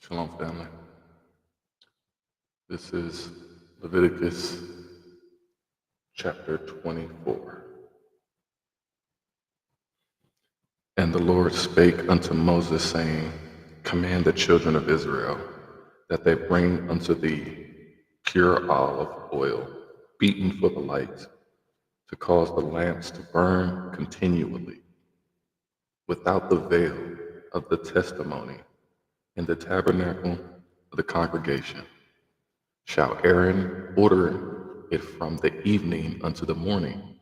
Shalom, family. This is Leviticus chapter 24. And the Lord spake unto Moses, saying, Command the children of Israel that they bring unto thee pure olive oil, beaten for the light, to cause the lamps to burn continually, without the veil of the testimony, in the tabernacle of the congregation. Shall Aaron order it from the evening unto the morning?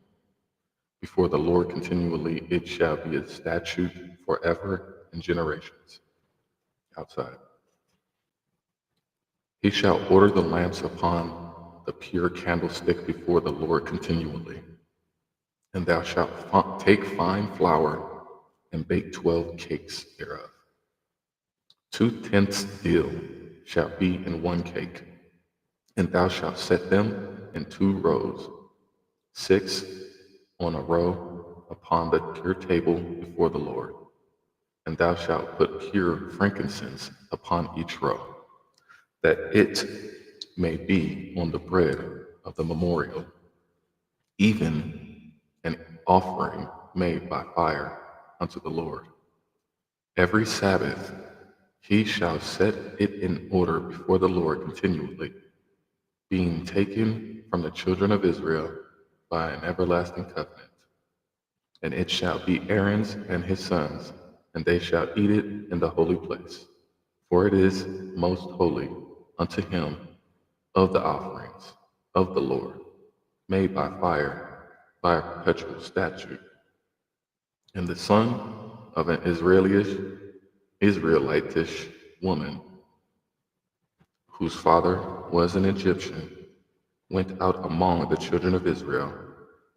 Before the Lord continually, it shall be a statute forever and generations. Outside. He shall order the lamps upon the pure candlestick before the Lord continually. And thou shalt take fine flour and bake 12 cakes thereof. 2 tenths deal shall be in one cake, and thou shalt set them in 2 rows, 6 on a row upon the pure table before the Lord. And thou shalt put pure frankincense upon each row, that it may be on the bread of the memorial, even an offering made by fire unto the Lord. Every Sabbath he shall set it in order before the Lord continually, being taken from the children of Israel by an everlasting covenant. And it shall be Aaron's and his sons, and they shall eat it in the holy place. For it is most holy unto him of the offerings of the Lord, made by fire, by a perpetual statute. And the son of an Israelitish woman, whose father was an Egyptian, went out among the children of Israel,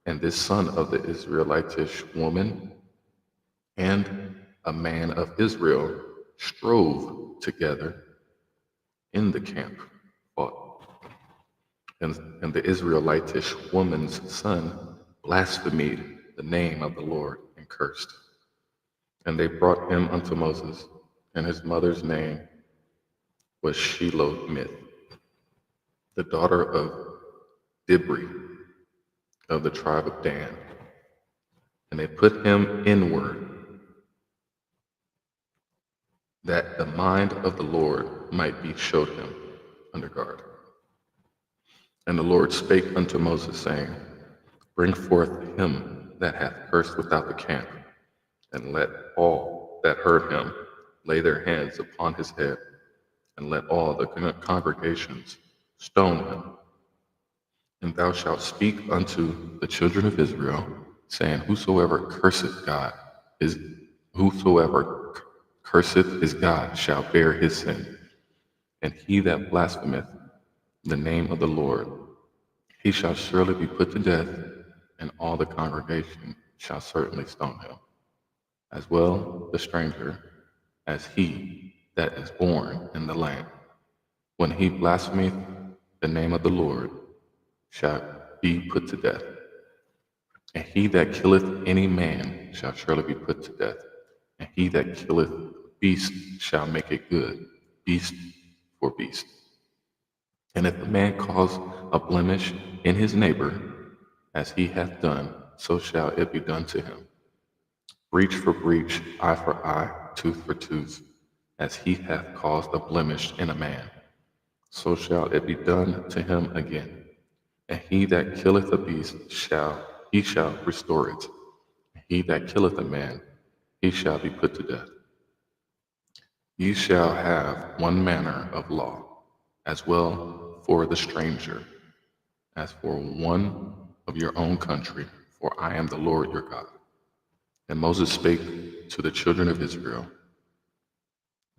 and this son of the Israelitish woman and a man of Israel strove together in the camp, fought. And the Israelitish woman's son blasphemed the name of the Lord and cursed. And they brought him unto Moses, and his mother's name was Shelomith, the daughter of Dibri of the tribe of Dan. And they put him inward, that the mind of the Lord might be showed him under guard. And the Lord spake unto Moses, saying, Bring forth him that hath cursed without the camp, and let all that heard him lay their hands upon his head, and let all the congregations stone him. And thou shalt speak unto the children of Israel, saying, Whosoever curseth his God shall bear his sin. And he that blasphemeth the name of the Lord, he shall surely be put to death, and all the congregation shall certainly stone him, as well the stranger as he that is born in the land. When he blasphemeth the name of the Lord, shall be put to death. And he that killeth any man shall surely be put to death. And he that killeth beast shall make it good, beast for beast. And if a man cause a blemish in his neighbor, as he hath done, so shall it be done to him. Breach for breach, eye for eye, tooth for tooth, as he hath caused a blemish in a man, so shall it be done to him again. And he that killeth a beast shall restore it. And he that killeth a man, he shall be put to death. Ye shall have one manner of law, as well for the stranger, as for one of your own country, for I am the Lord your God. And Moses spake to the children of Israel,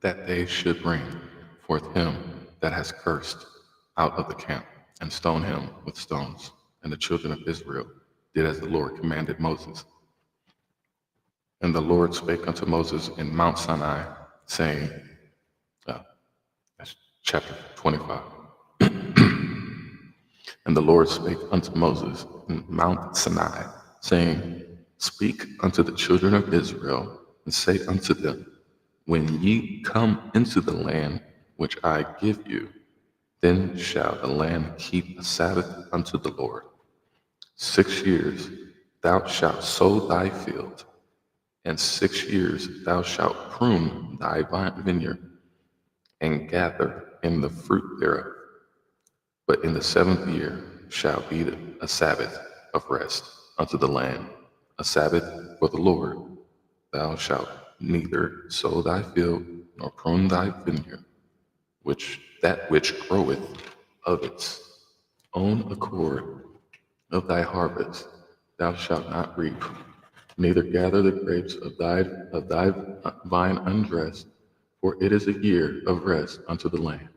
that they should bring forth him that has cursed out of the camp, and stone him with stones. And the children of Israel did as the Lord commanded Moses. And the Lord spake unto Moses in Mount Sinai, saying, that's chapter 25. And the Lord spake unto Moses in Mount Sinai, saying, Speak unto the children of Israel, and say unto them, When ye come into the land which I give you, then shall the land keep a Sabbath unto the Lord. 6 years thou shalt sow thy field, and 6 years thou shalt prune thy vineyard, and gather in the fruit thereof. But in the 7th year shall be a Sabbath of rest unto the land, a Sabbath for the Lord. Thou shalt neither sow thy field nor prune thy vineyard, which groweth of its own accord of thy harvest thou shalt not reap, neither gather the grapes of thy vine undressed, for it is a year of rest unto the land.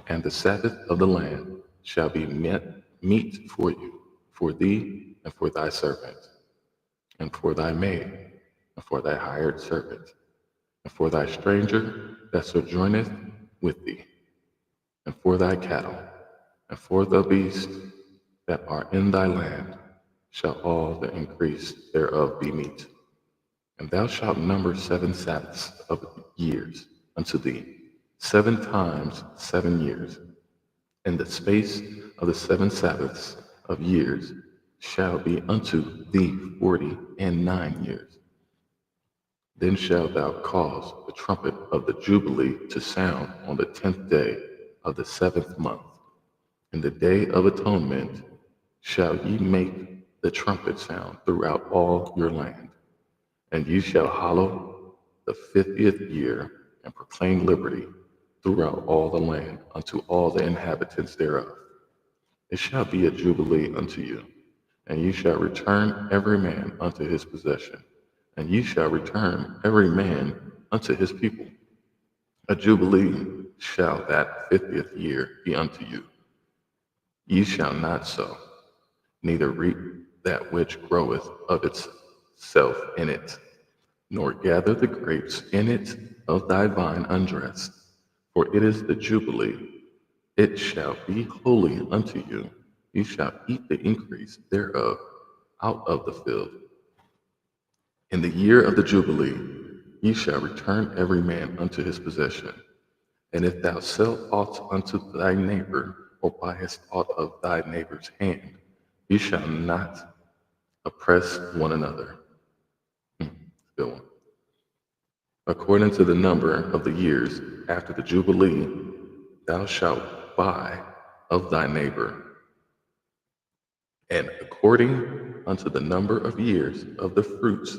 And the Sabbath of the land shall be meat for you, for thee and for thy servant, and for thy maid, and for thy hired servant, and for thy stranger that sojourneth with thee, and for thy cattle, and for the beasts that are in thy land, shall all the increase thereof be meat. And thou shalt number 7 Sabbaths of years unto thee, 7 times 7 years. And the space of the 7 Sabbaths of years shall be unto thee 49 years. Then shalt thou cause the trumpet of the Jubilee to sound on the 10th day of the 7th month. In the day of atonement shall ye make the trumpet sound throughout all your land. And ye shall hallow the 50th year, and proclaim liberty throughout all the land unto all the inhabitants thereof. It shall be a jubilee unto you, and ye shall return every man unto his possession, and ye shall return every man unto his people. A jubilee shall that 50th year be unto you. Ye shall not sow, neither reap that which groweth of itself in it, nor gather the grapes in it of thy vine undressed, for it is the Jubilee. It shall be holy unto you. You shall eat the increase thereof out of the field. In the year of the Jubilee ye shall return every man unto his possession. And if thou sell aught unto thy neighbor, or buyest aught of thy neighbor's hand, ye shall not oppress one another. Good one. According to the number of the years after the Jubilee, thou shalt buy of thy neighbor, and according unto the number of years of the fruits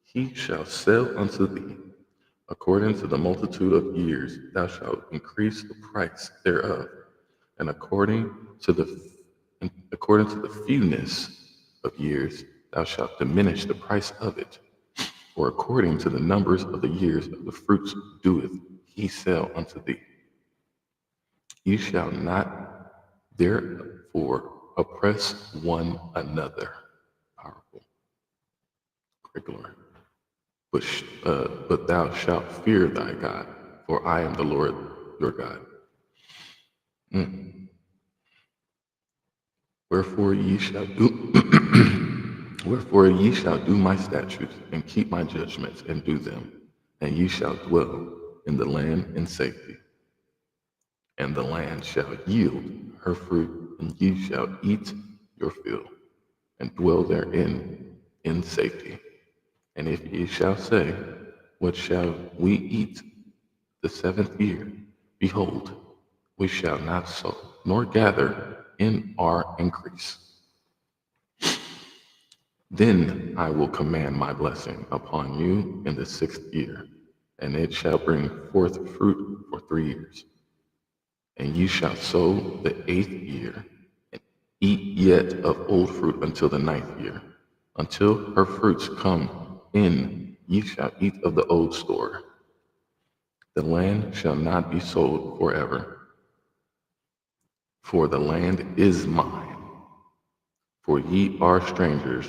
he shall sell unto thee. According to the multitude of years thou shalt increase the price thereof, and according to the fewness of years thou shalt diminish the price of it. For according to the numbers of the years of the fruits doeth he sell unto thee. Ye shall not therefore oppress one another. Powerful. Great glory. But thou shalt fear thy God, for I am the Lord your God. Wherefore ye shall do wherefore ye shall do my statutes, and keep my judgments, and do them, and ye shall dwell in the land in safety. And the land shall yield her fruit, and ye shall eat your fill, and dwell therein in safety. And if ye shall say, what shall we eat the 7th year? Behold, we shall not sow, nor gather in our increase. Then I will command my blessing upon you in the 6th year, and it shall bring forth fruit for 3 years. And ye shall sow the 8th year, and eat yet of old fruit until the 9th year. Until her fruits come in, ye shall eat of the old store. The land shall not be sold forever, for the land is mine. For ye are strangers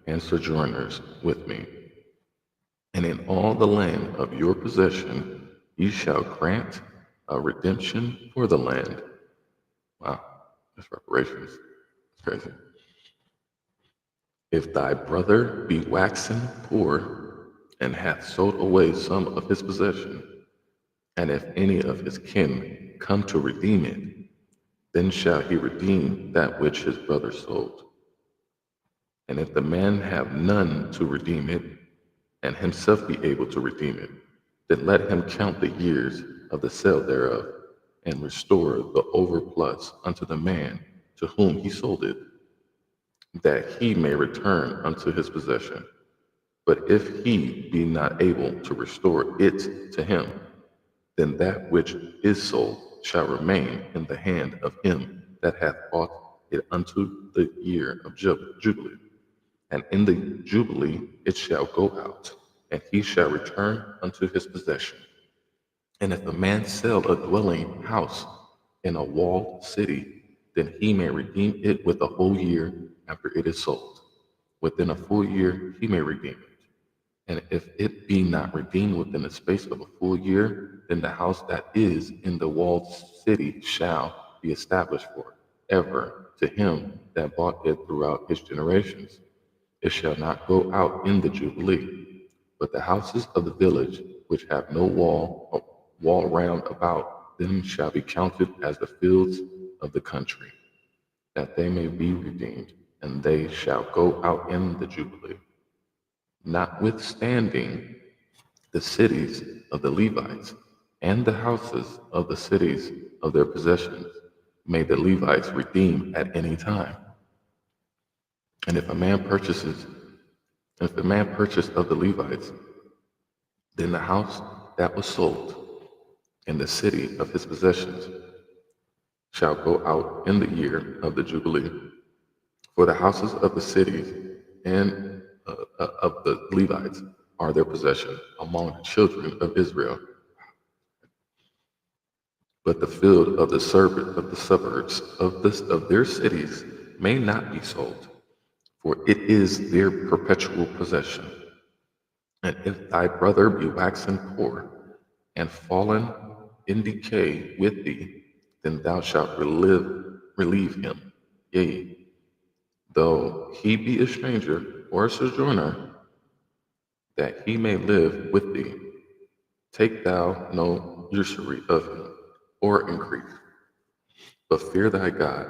and sojourners with me. And in all the land of your possession ye shall grant a redemption for the land. Wow, that's reparations. It's crazy. If thy brother be waxen poor, and hath sold away some of his possession, And if any of his kin come to redeem it, then shall he redeem that which his brother sold. And if the man have none to redeem it, and himself be able to redeem it, then let him count the years of the sale thereof, and restore the overplus unto the man to whom he sold it, that he may return unto his possession. But if he be not able to restore it to him, then that which is sold shall remain in the hand of him that hath bought it unto the year of Jubilee. And in the Jubilee it shall go out, and he shall return unto his possession. And if a man sell a dwelling house in a walled city, then he may redeem it with a whole year after it is sold. Within a full year he may redeem it. And if it be not redeemed within the space of a full year, then the house that is in the walled city shall be established for ever to him that bought it throughout his generations. It shall not go out in the Jubilee, but the houses of the village which have no wall round about them shall be counted as the fields of the country, that they may be redeemed, and they shall go out in the Jubilee. Notwithstanding, the cities of the Levites and the houses of the cities of their possessions may the Levites redeem at any time. And if a man purchase of the Levites, then the house that was sold in the city of his possessions shall go out in the year of the Jubilee. For the houses of the cities and of the Levites are their possession among the children of Israel. But the field of the suburbs of their cities may not be sold, for it is their perpetual possession. And if thy brother be waxen poor, and fallen in decay with thee, then thou shalt relieve him. Yea, though he be a stranger or a sojourner, that he may live with thee. Take thou no usury of him, or increase, but fear thy God,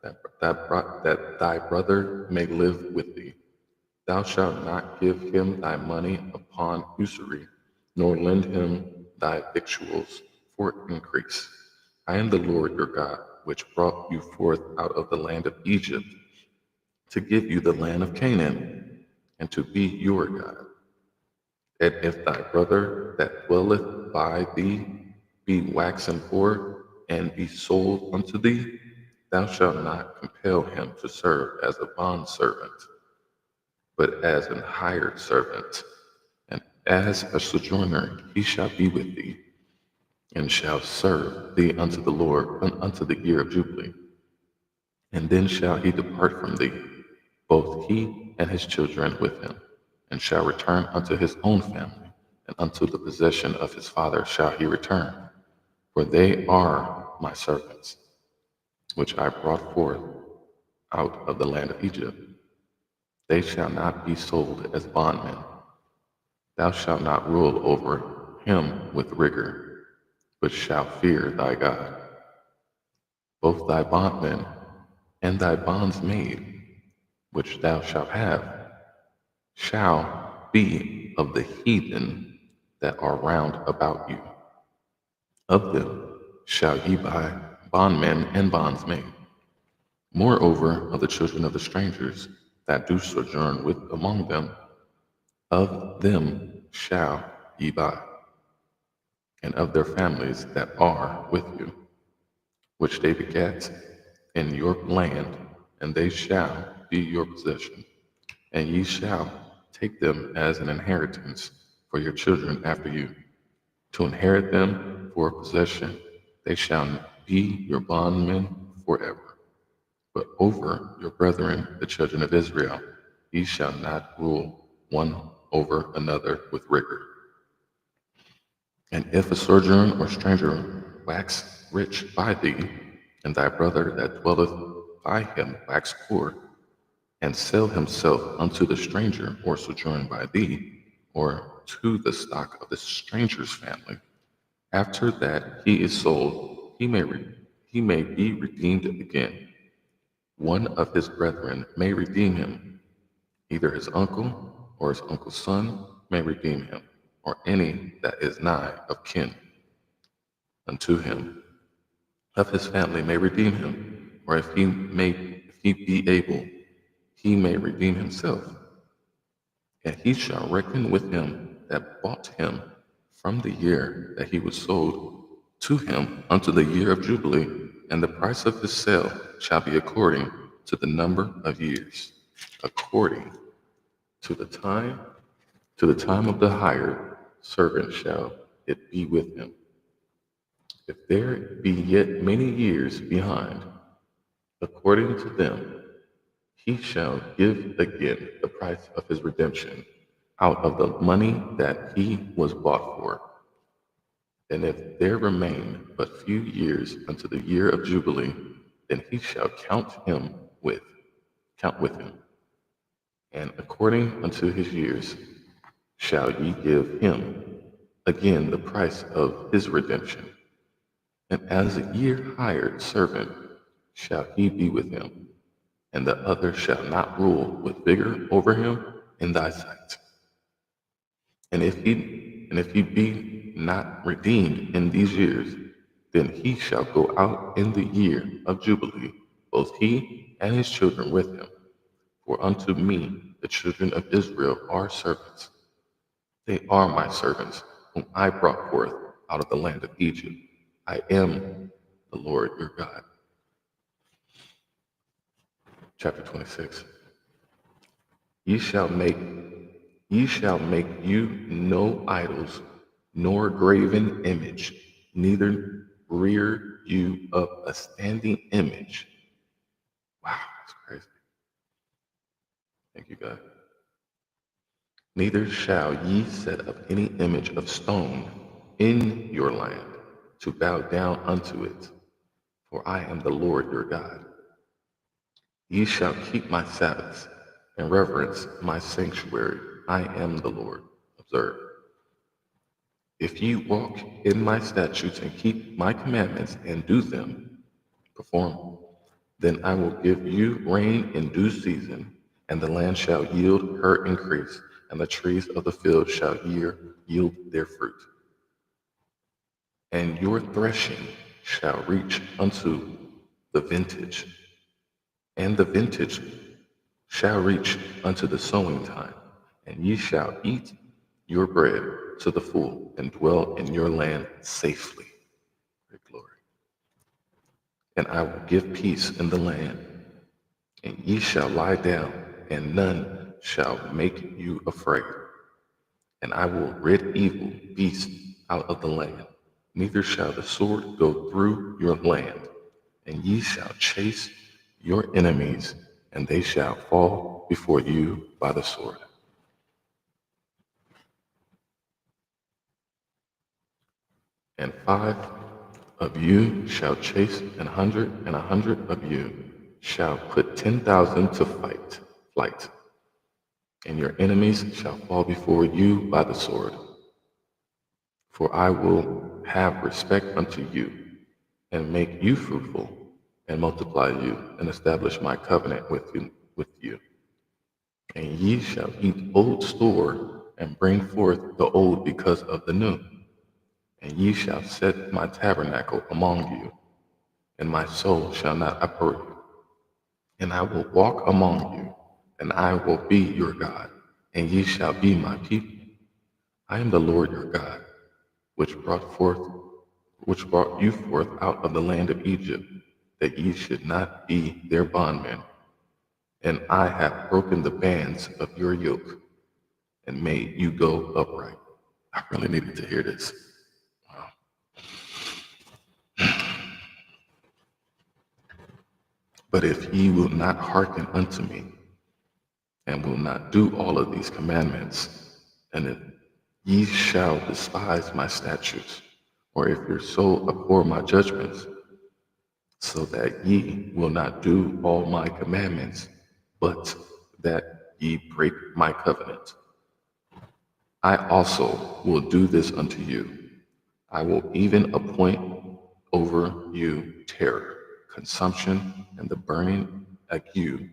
that thy brother may live with thee. Thou shalt not give him thy money upon usury, nor lend him thy victuals for increase. I am the Lord your God, which brought you forth out of the land of Egypt, to give you the land of Canaan, and to be your God. And if thy brother that dwelleth by thee be waxen poor, and be sold unto thee, thou shalt not compel him to serve as a bondservant, but as an hired servant, and as a sojourner he shall be with thee, and shall serve thee unto the Lord unto the year of Jubilee. And then shall he depart from thee, both he and his children with him, and shall return unto his own family, and unto the possession of his father shall he return. For they are my servants, which I brought forth out of the land of Egypt. They shall not be sold as bondmen. Thou shalt not rule over him with rigor, but shalt fear thy God. Both thy bondmen and thy bondsmaid, which thou shalt have, shall be of the heathen that are round about you. Of them shall ye buy bondmen and bondsmaid. Moreover, of the children of the strangers that do sojourn with among them, of them shall ye buy, and of their families that are with you, which they begat in your land, and they shall be your possession. And ye shall take them as an inheritance for your children after you, to inherit them for possession. They shall be your bondmen forever. But over your brethren, the children of Israel, ye shall not rule one over another with rigor. And if a sojourner or stranger wax rich by thee, and thy brother that dwelleth by him wax poor, and sell himself unto the stranger or sojourn by thee, or to the stock of the stranger's family, After that he is sold, he may be redeemed again. One of his brethren may redeem him, either his uncle or his uncle's son may redeem him, or any that is nigh of kin unto him of his family may redeem him, or if he be able, he may redeem himself. And he shall reckon with him that bought him from the year that he was sold to him unto the year of Jubilee, and the price of his sale shall be according to the number of years, according to the time, of the hired servant shall it be with him. If there be yet many years behind, according to them, he shall give again the price of his redemption out of the money that he was bought for. And if there remain but few years unto the year of Jubilee, then he shall count with him. And according unto his years shall ye give him again the price of his redemption. And as a year hired servant shall he be with him, and the other shall not rule with vigor over him in thy sight. And if he be not redeemed in these years, then he shall go out in the year of Jubilee, both he and his children with him. For unto me the children of Israel are servants. They are my servants, whom I brought forth out of the land of Egypt. I am the Lord your God. Chapter 26. Ye shall make you no idols, nor graven image, neither rear you up a standing image. Wow, that's crazy. Thank you, God. Neither shall ye set up any image of stone in your land to bow down unto it, for I am the Lord your God. Ye shall keep my Sabbaths and reverence my sanctuary. I am the Lord. Observe. If ye walk in my statutes and keep my commandments and do them, perform, then I will give you rain in due season, and the land shall yield her increase, and the trees of the field shall yield their fruit. And your threshing shall reach unto the vintage, and the vintage shall reach unto the sowing time, and ye shall eat your bread to the full, and dwell in your land safely. Great glory. And I will give peace in the land, and ye shall lie down, and none shall make you afraid. And I will rid evil beasts out of the land, neither shall the sword go through your land, and ye shall chase your enemies, and they shall fall before you by the sword. And 5 of you shall chase 100, and 100 of you shall put 10,000 to flight, and your enemies shall fall before you by the sword. For I will have respect unto you, and make you fruitful, and multiply you, and establish my covenant with you. And ye shall eat old store, and bring forth the old because of the new. And ye shall set my tabernacle among you, and my soul shall not abhor you. And I will walk among you, and I will be your God, and ye shall be my people. I am the Lord your God, which brought you forth out of the land of Egypt, that ye should not be their bondmen. And I have broken the bands of your yoke, and made you go upright. I really needed to hear this. Wow. But if ye will not hearken unto me, and will not do all of these commandments, and if ye shall despise my statutes, or if your soul abhor my judgments, so that ye will not do all my commandments, but that ye break my covenant, I also will do this unto you. I will even appoint over you terror, consumption, and the burning ague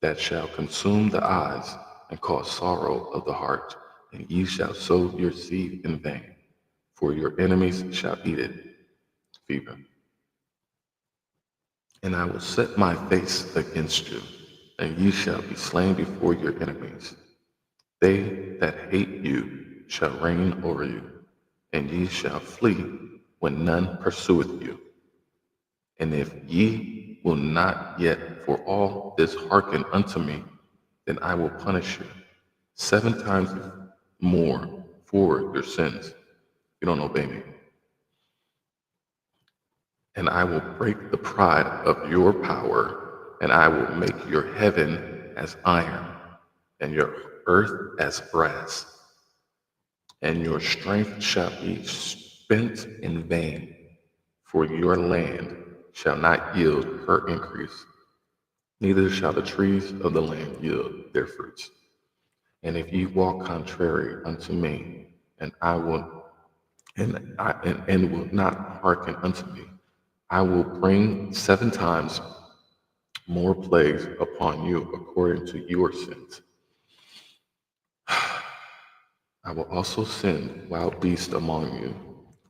that shall consume the eyes and cause sorrow of the heart. And ye shall sow your seed in vain, for your enemies shall eat it, fever. And I will set my face against you, and ye shall be slain before your enemies. They that hate you shall reign over you, and ye shall flee when none pursueth you. And if ye will not yet for all this hearken unto me, then I will punish you 7 times more for your sins. You don't obey me. And I will break the pride of your power, and I will make your heaven as iron, and your earth as brass, and your strength shall be spent in vain, for your land shall not yield her increase, neither shall the trees of the land yield their fruits. And if ye walk contrary unto me, and I will and will not hearken unto me, I will bring 7 times more plagues upon you according to your sins. I will also send wild beasts among you,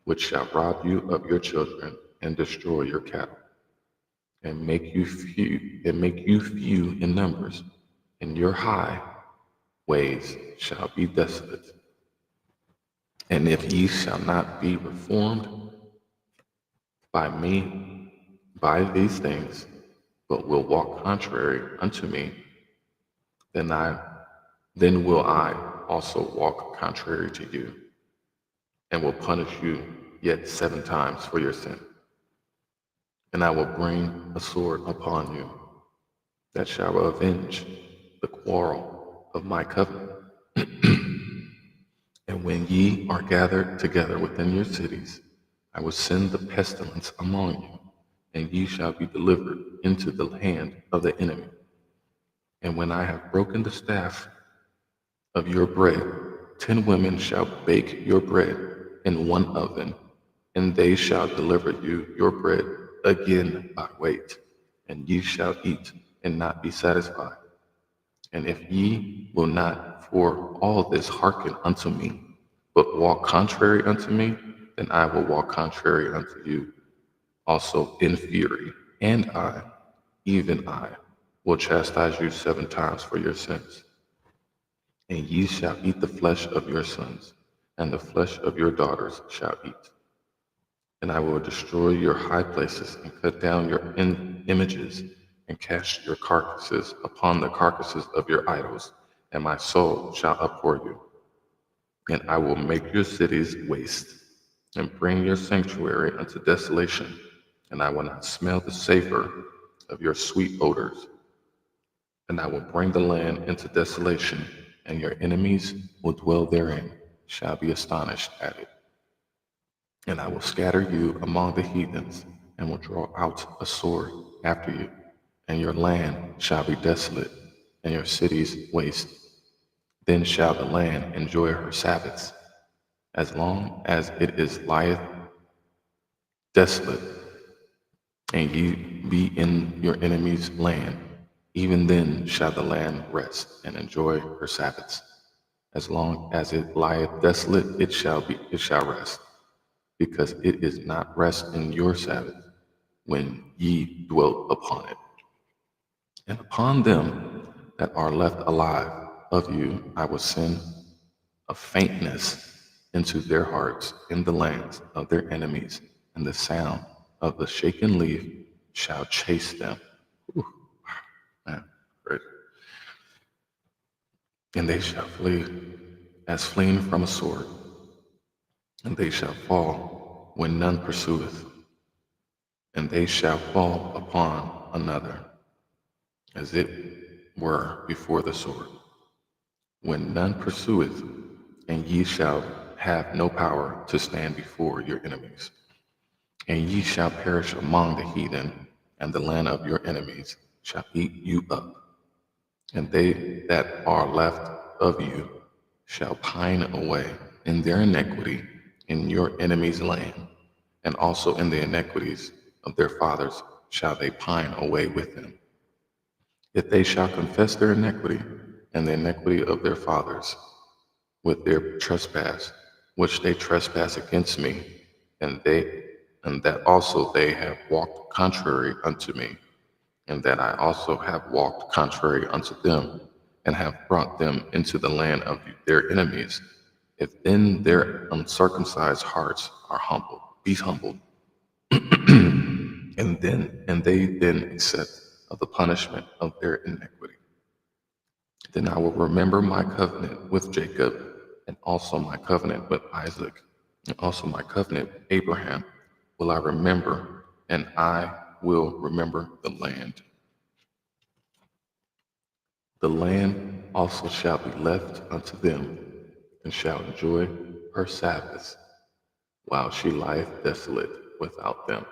which shall rob you of your children and destroy your cattle, and make you few in numbers, and your high ways shall be desolate. And if ye shall not be reformed by me by these things, but will walk contrary unto me, then will I also walk contrary to you, and will punish you yet 7 times for your sin. And I will bring a sword upon you that shall avenge the quarrel of my covenant. And when ye are gathered together within your cities, I will send the pestilence among you, and ye shall be delivered into the hand of the enemy. And when I have broken the staff of your bread, 10 women shall bake your bread in one oven, and they shall deliver you your bread again by weight, and ye shall eat and not be satisfied. And if ye will not for all this hearken unto me, but walk contrary unto me, then I will walk contrary unto you also in fury, and I, even I, will chastise you 7 times for your sins. And ye shall eat the flesh of your sons, and the flesh of your daughters shall eat. And I will destroy your high places, and cut down your images, and cast your carcasses upon the carcasses of your idols, and my soul shall abhor you. And I will make your cities waste, and bring your sanctuary unto desolation, and I will not smell the savor of your sweet odors. And I will bring the land into desolation, and your enemies will dwell therein, shall be astonished at it. And I will scatter you among the heathens, and will draw out a sword after you, and your land shall be desolate, and your cities waste. Then shall the land enjoy her Sabbaths, as long as it is lieth desolate, and ye be in your enemy's land. Even then shall the land rest and enjoy her Sabbaths. As long as it lieth desolate, it shall rest, because it is not rest in your Sabbath when ye dwelt upon it. And upon them that are left alive of you I will send a faintness into their hearts in the lands of their enemies, and the sound of the shaken leaf shall chase them. Ooh, man, great. And they shall flee as fleeing from a sword, and they shall fall when none pursueth, and they shall fall upon another, as it were before the sword, when none pursueth, and ye shall have no power to stand before your enemies. And ye shall perish among the heathen, and the land of your enemies shall eat you up. And they that are left of you shall pine away in their iniquity, in your enemies' land, and also in the iniquities of their fathers shall they pine away with them. If they shall confess their iniquity and the iniquity of their fathers with their trespass, which they trespass against me, and that also they have walked contrary unto me, and that I also have walked contrary unto them, and have brought them into the land of their enemies. If then their uncircumcised hearts are humbled, be humbled, and they then accept of the punishment of their iniquity, then I will remember my covenant with Jacob, and also my covenant with Isaac, and also my covenant with Abraham will I remember, and I will remember the land. The land also shall be left unto them, and shall enjoy her Sabbaths, while she lieth desolate without them.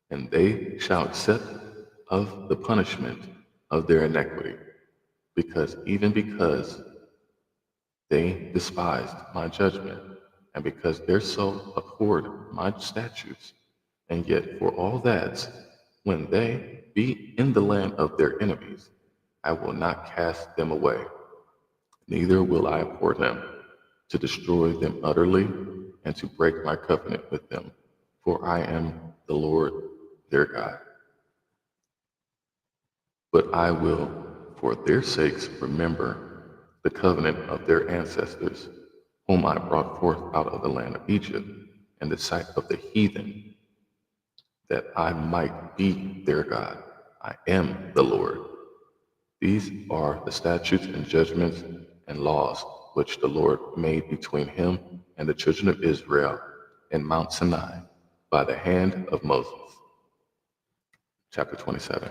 And they shall accept of the punishment of their iniquity, because they despised my judgment, and because their soul abhorred my statutes. And yet for all that, when they be in the land of their enemies, I will not cast them away, neither will I abhor them, to destroy them utterly, and to break my covenant with them. For I am the Lord their God. But I will, for their sakes, remember the covenant of their ancestors, whom I brought forth out of the land of Egypt, in the sight of the heathen, that I might be their God. I am the Lord. These are the statutes and judgments and laws which the Lord made between him and the children of Israel in Mount Sinai by the hand of Moses. Chapter 27.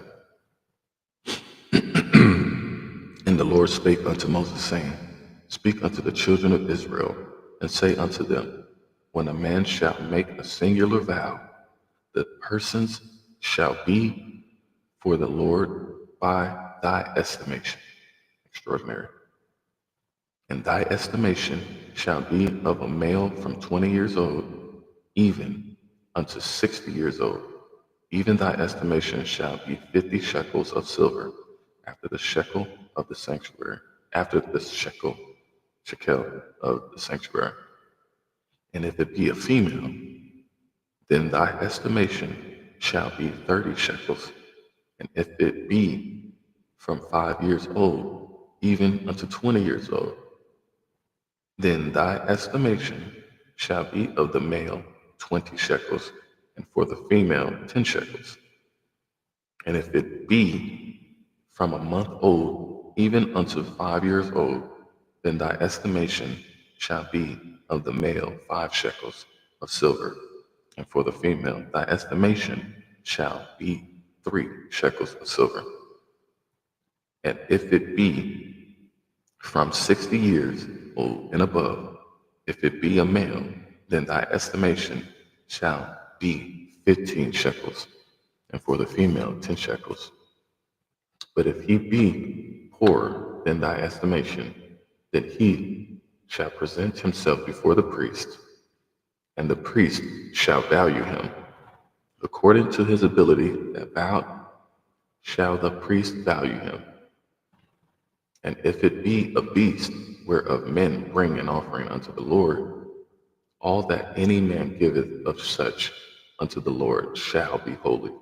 And the Lord spake unto Moses, saying, Speak unto the children of Israel, and say unto them, When a man shall make a singular vow, the persons shall be for the Lord by thy estimation. Extraordinary. And thy estimation shall be of a male from 20 years old, even unto 60 years old. Even thy estimation shall be 50 shekels of silver, after the shekel of the sanctuary, after the shekel of the sanctuary. And if it be a female, then thy estimation shall be 30 shekels. And if it be from 5 years old, even unto 20 years old, then thy estimation shall be of the male 20 shekels, and for the female 10 shekels. And if it be from a month old, even unto 5 years old, then thy estimation shall be of the male 5 shekels of silver, and for the female thy estimation shall be 3 shekels of silver. And if it be from 60 years old and above, if it be a male, then thy estimation shall be 15 shekels, and for the female 10 shekels. But if he be poorer than thy estimation, then he shall present himself before the priest, and the priest shall value him. According to his ability that vowed shall the priest value him. And if it be a beast whereof men bring an offering unto the Lord, all that any man giveth of such unto the Lord shall be holy.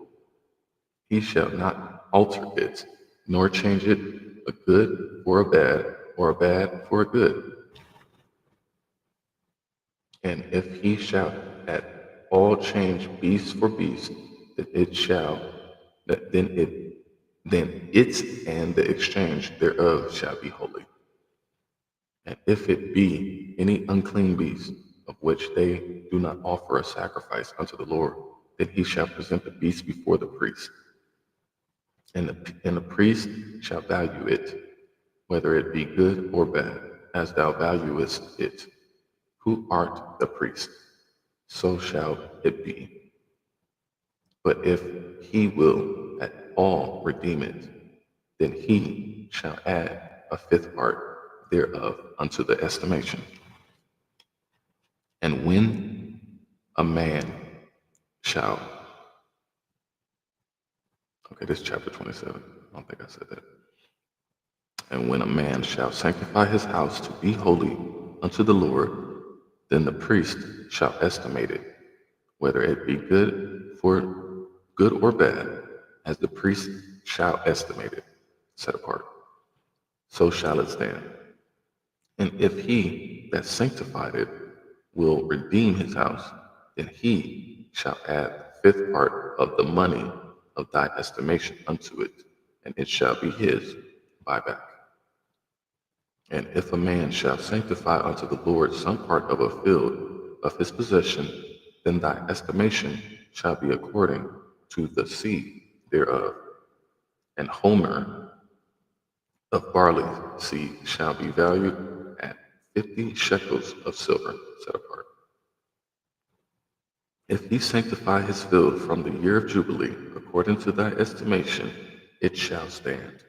He shall not alter it, nor change it, a good for a bad, or a bad for a good. And if he shall at all change beast for beast, then it shall, then its and the exchange thereof shall be holy. And if it be any unclean beast, of which they do not offer a sacrifice unto the Lord, then he shall present the beast before the priest. And the priest shall value it, whether it be good or bad, as thou valuest it. Who art the priest, so shall it be. But if he will at all redeem it, then he shall add a fifth part thereof unto the estimation. And when a man shall, okay, this is chapter 27. I don't think I said that. And when a man shall sanctify his house to be holy unto the Lord, then the priest shall estimate it, whether it be good or bad, as the priest shall estimate it, set apart. So shall it stand. And if he that sanctified it will redeem his house, then he shall add the fifth part of the money of thy estimation unto it, and it shall be his buyback. And if a man shall sanctify unto the Lord some part of a field of his possession, then thy estimation shall be according to the seed thereof. An homer of barley seed shall be valued at 50 shekels of silver set apart. If he sanctify his field from the year of Jubilee, according to thy estimation, it shall stand.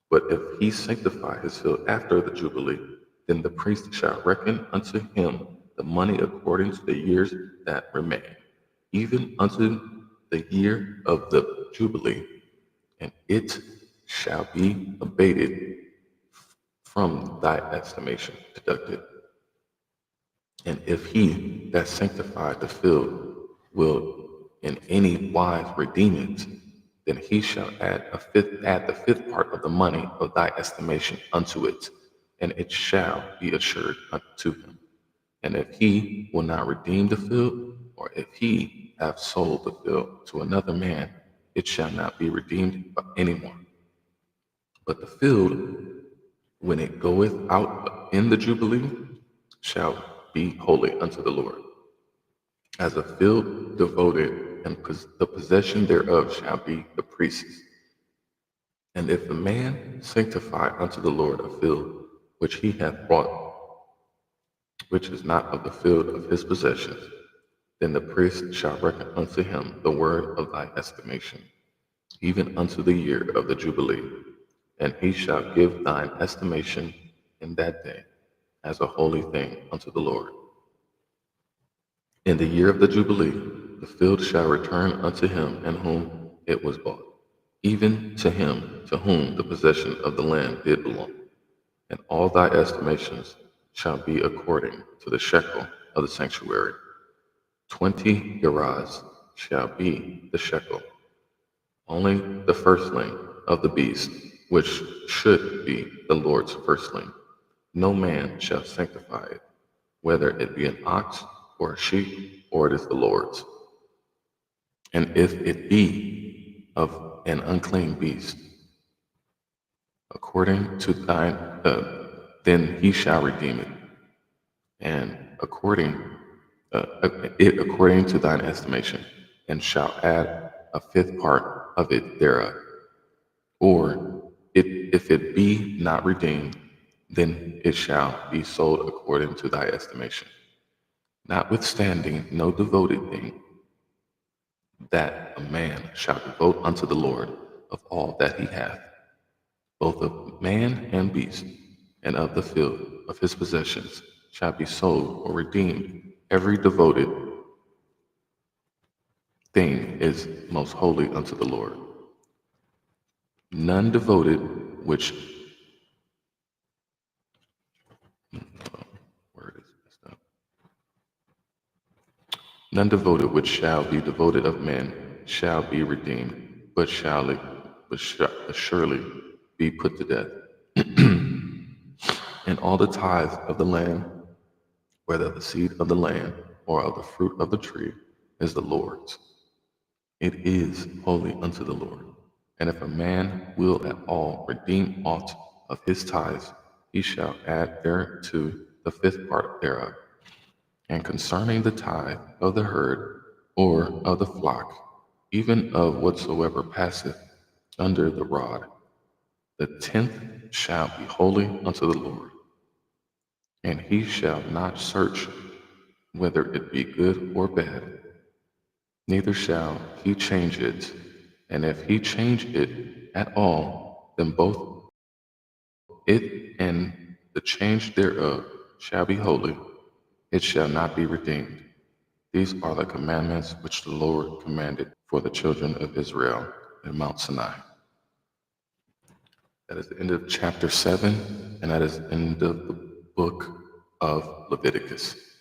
But if he sanctify his field after the Jubilee, then the priest shall reckon unto him the money according to the years that remain, even unto the year of the Jubilee, and it shall be abated from thy estimation deducted. And if he that sanctified the field will in any wise redeem it, then he shall add the fifth part of the money of thy estimation unto it, and it shall be assured unto him. And if he will not redeem the field, or if he have sold the field to another man, it shall not be redeemed any more. But the field, when it goeth out in the Jubilee, shall be holy unto the Lord, as a field devoted, and the possession thereof shall be the priest's. And if a man sanctify unto the Lord a field which he hath bought, which is not of the field of his possessions, then the priest shall reckon unto him the word of thy estimation, even unto the year of the Jubilee, and he shall give thine estimation in that day as a holy thing unto the Lord. In the year of the Jubilee, the field shall return unto him in whom it was bought, even to him to whom the possession of the land did belong. And all thy estimations shall be according to the shekel of the sanctuary. 20 gerahs shall be the shekel, only the firstling of the beast, which should be the Lord's firstling. No man shall sanctify it, whether it be an ox or a sheep, or it is the Lord's. And if it be of an unclean beast, according to thine, then he shall redeem it, and according to thine estimation, and shall add a fifth part of it thereof. Or if it be not redeemed, then it shall be sold according to thy estimation. Notwithstanding, no devoted thing that a man shall devote unto the Lord of all that he hath, both of man and beast, and of the field of his possessions, shall be sold or redeemed. Every devoted thing is most holy unto the Lord. None devoted which word is messed up. None devoted which shall be devoted of men shall be redeemed, but surely be put to death. And all the tithes of the land, whether the seed of the land or of the fruit of the tree, is the Lord's. It is holy unto the Lord. And if a man will at all redeem aught of his tithes, he shall add thereto the fifth part thereof. And concerning the tithe of the herd or of the flock, even of whatsoever passeth under the rod, the tenth shall be holy unto the Lord. And he shall not search whether it be good or bad, neither shall he change it. And if he change it at all, then both it and the change thereof shall be holy. it shall not be redeemed. These are the commandments which the Lord commanded for the children of Israel in Mount Sinai. That is the end of chapter 7, and that is the end of the book of Leviticus.